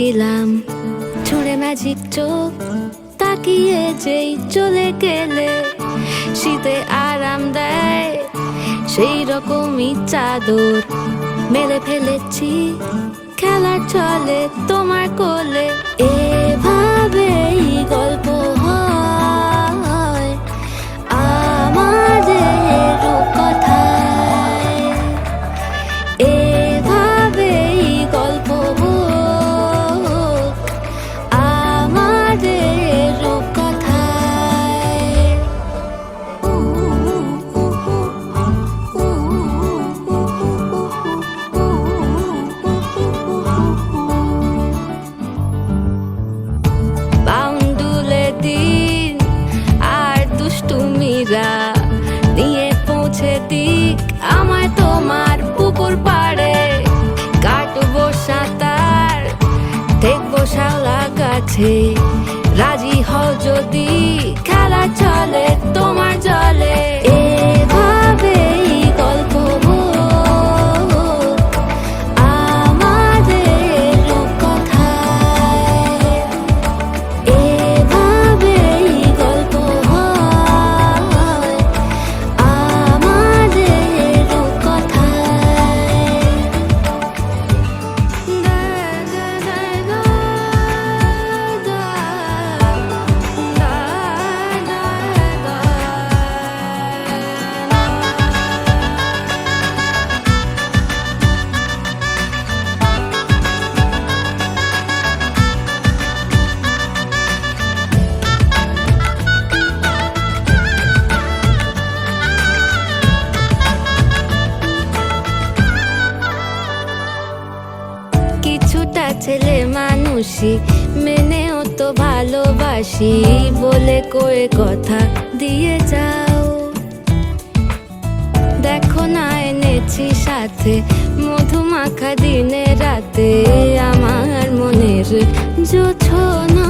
ছিলাম, ছুঁড়ে ম্যাজিক চোখ তাকিয়ে যেই চলে গেলে শীতে আরাম দেয় সেই রকমই চাদর মেলে ফেলেছি খেলার চলে তোমার কোলে। এভাবেই গল্প হয় আমাদের কথায়, এভাবেই গল্প হোক আমাদের কথায়। বাউন্ডুলে দিন আর দুষ্টুমিরা নিয়ে পৌঁছে দিক আমায় তোমার পুকুর পাড়ে। কাটবো সাঁতার, দেখবো শাওলা গাছে, রাজি হও যদি খেলা চলে তোমার জলে। এভাবেই গল্প হোক আমাদের কথায়, এভাবেই গল্প হয় আমাদের কথায়। কিছুটা ছেলে মানুষই মেনেও তো ভালোবাসি বলে কয়ে কথা দিয়ে যাও। দেখো না এনেছি সাথে মধুমাখা দিনে রাতে আমার মনের জোছনা।